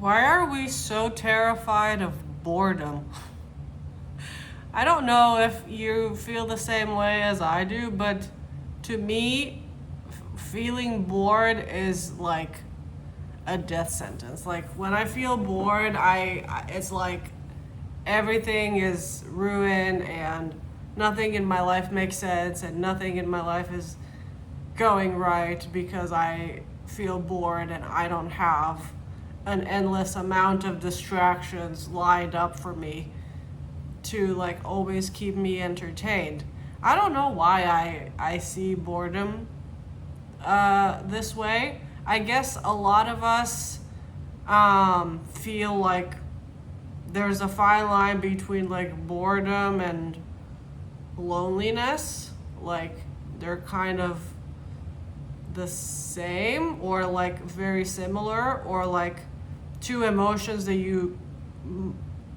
Why are we so terrified of boredom? I don't know if you feel the same way as I do, but to me, feeling bored is like a death sentence. Like when I feel bored, it's like everything is ruined and nothing in my life makes sense and nothing in my life is going right because I feel bored and I don't have an endless amount of distractions lined up for me to like always keep me entertained. I don't know why I see boredom this way. I guess a lot of us feel like there's a fine line between like boredom and loneliness. Like they're kind of the same or like very similar, or like two emotions that you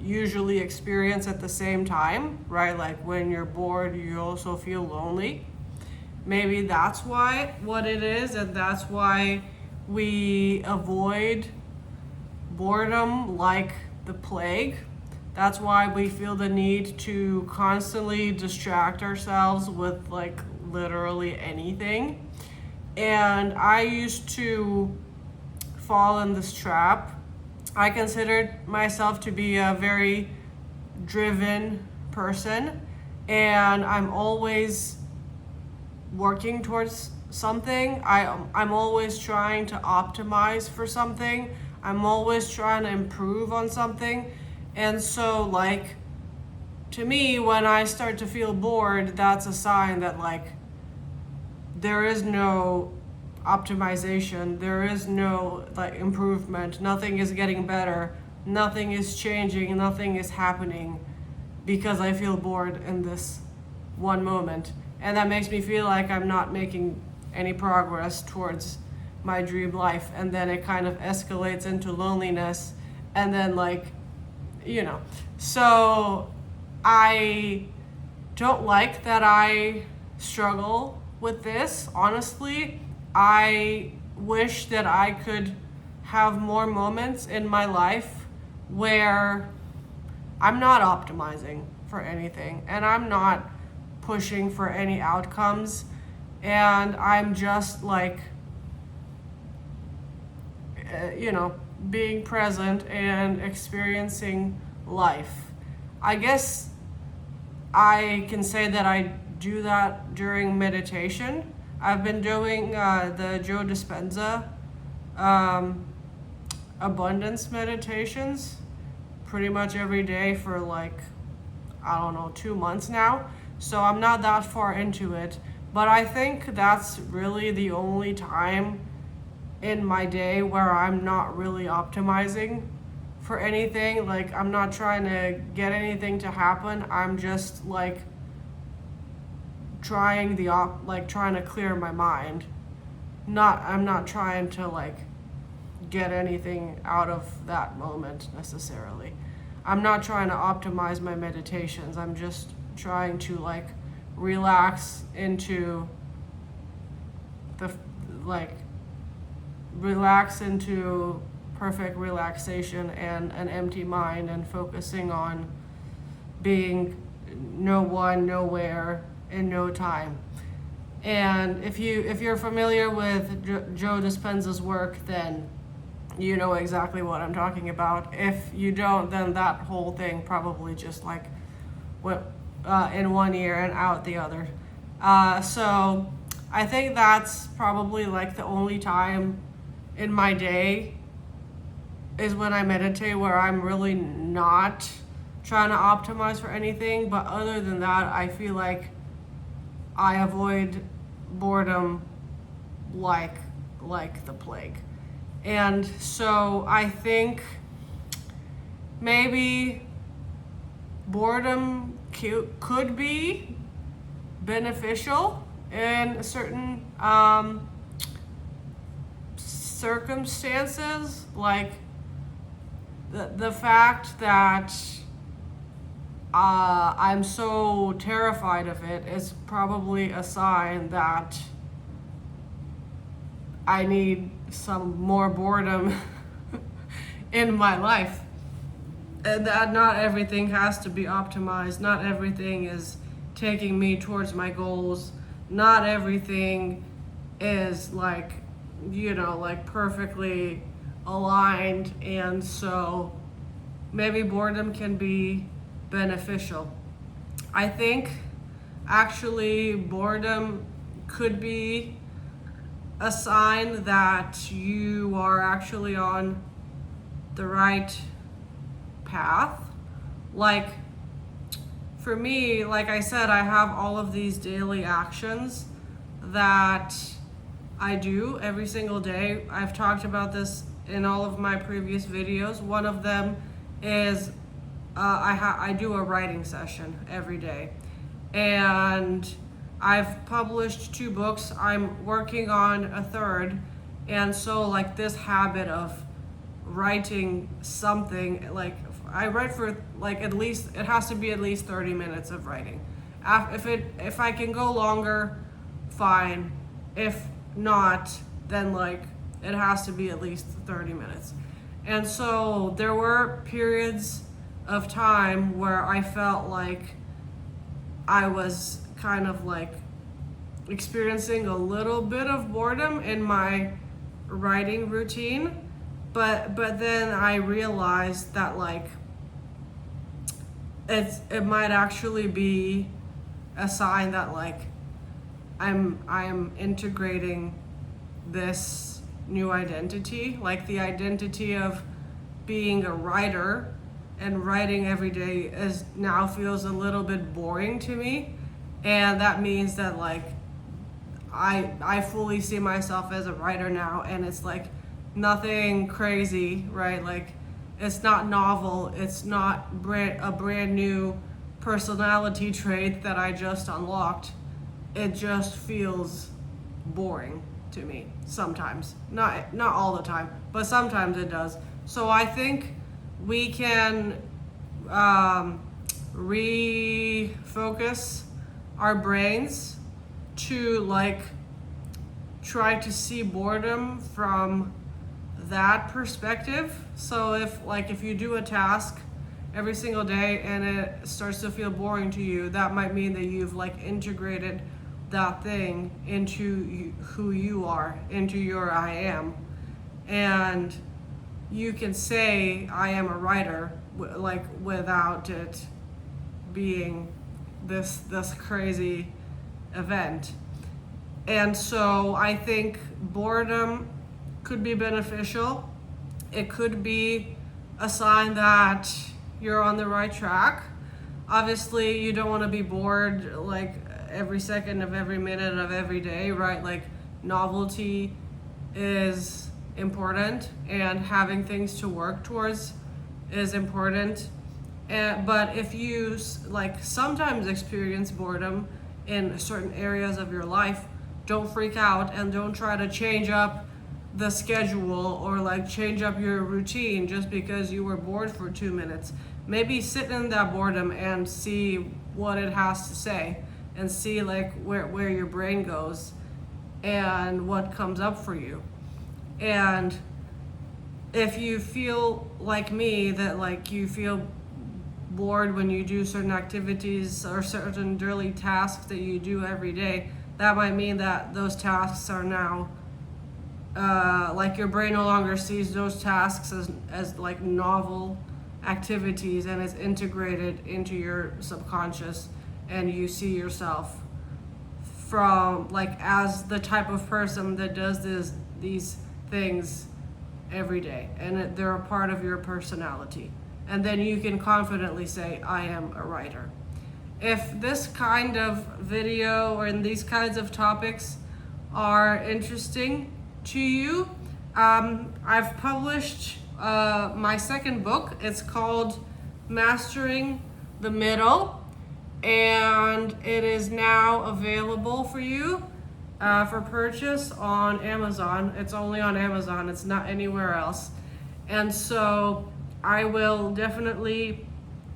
usually experience at the same time, right? Like when you're bored, you also feel lonely. Maybe that's why what it is, and that's why we avoid boredom like the plague. That's why we feel the need to constantly distract ourselves with like literally anything. And I used to fall in this trap. I considered myself to be a very driven person, and I'm always working towards something. I'm always trying to optimize for something. I'm always trying to improve on something. And so like to me, when I start to feel bored, that's a sign that like there is no optimization, there is no like improvement, nothing is getting better, nothing is changing, nothing is happening because I feel bored in this one moment. And that makes me feel like I'm not making any progress towards my dream life. And then it kind of escalates into loneliness. And then, like, so I don't like that I struggle with this. Honestly, I wish that I could have more moments in my life where I'm not optimizing for anything and I'm not pushing for any outcomes, and I'm just like being present and experiencing life. I guess I can say that I do that during meditation. I've been doing the Joe Dispenza abundance meditations pretty much every day for like, I don't know, 2 months now. So I'm not that far into it. But I think that's really the only time in my day where I'm not really optimizing for anything. Like I'm not trying to get anything to happen. I'm just like trying trying to clear my mind. I'm not trying to like get anything out of that moment necessarily. I'm not trying to optimize my meditations. I'm just trying to like relax into the like relax into perfect relaxation and an empty mind, and focusing on being no one, nowhere, in no time. And if you're familiar with Joe Dispenza's work, then you know exactly what I'm talking about. If you don't, then that whole thing probably just like went in one ear and out the other. So I think that's probably like the only time in my day is when I meditate where I'm really not trying to optimize for anything. But other than that, I feel like I avoid boredom like the plague. And so I think maybe boredom could be beneficial in certain circumstances, like the fact that I'm so terrified of it is probably a sign that I need some more boredom in my life. And that not everything has to be optimized. Not everything is taking me towards my goals. Not everything is like, like perfectly aligned. And so maybe boredom can be beneficial. I think actually boredom could be a sign that you are actually on the right path. Like for me, like I said, I have all of these daily actions that I do every single day. I've talked about this in all of my previous videos. One of them is I do a writing session every day, and I've published 2 books. I'm working on a third, and so like this habit of writing something, like I write for like at least, it has to be at least 30 minutes of writing. If I can go longer, fine. If not, then like it has to be at least 30 minutes. And so there were periods of time where I felt like I was kind of like experiencing a little bit of boredom in my writing routine, but then I realized that like it might actually be a sign that like I am integrating this new identity, like the identity of being a writer, and writing every day is now feels a little bit boring to me. And that means that like I fully see myself as a writer now, and it's like nothing crazy, right? Like it's not novel, it's not a brand new personality trait that I just unlocked. It just feels boring to me sometimes. Not all the time, but sometimes it does. So I think we can refocus our brains to like try to see boredom from that perspective. So if you do a task every single day and it starts to feel boring to you, that might mean that you've like integrated that thing into who you are, into your I am. And you can say I am a writer like without it being this crazy event. And so I think boredom could be beneficial. It could be a sign that you're on the right track. Obviously, you don't want to be bored like every second of every minute of every day, right? Like novelty is important, and having things to work towards is important. But if you like sometimes experience boredom in certain areas of your life, don't freak out and don't try to change up the schedule or like change up your routine just because you were bored for 2 minutes. Maybe sit in that boredom and see what it has to say, and see like where your brain goes and what comes up for you. And if you feel like me, that like you feel bored when you do certain activities or certain daily tasks that you do every day, that might mean that those tasks are now like your brain no longer sees those tasks as like novel activities, and it's integrated into your subconscious, and you see yourself from like as the type of person that does these things every day, and they're a part of your personality. And then you can confidently say, I am a writer. If this kind of video or these kinds of topics are interesting to you, I've published my second book. It's called Mastering the Middle, and it is now available for you for purchase on Amazon. It's only on Amazon, it's not anywhere else. And so I will definitely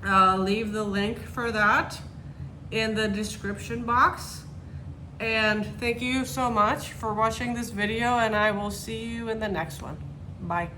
leave the link for that in the description box. And thank you so much for watching this video, and I will see you in the next one. Bye.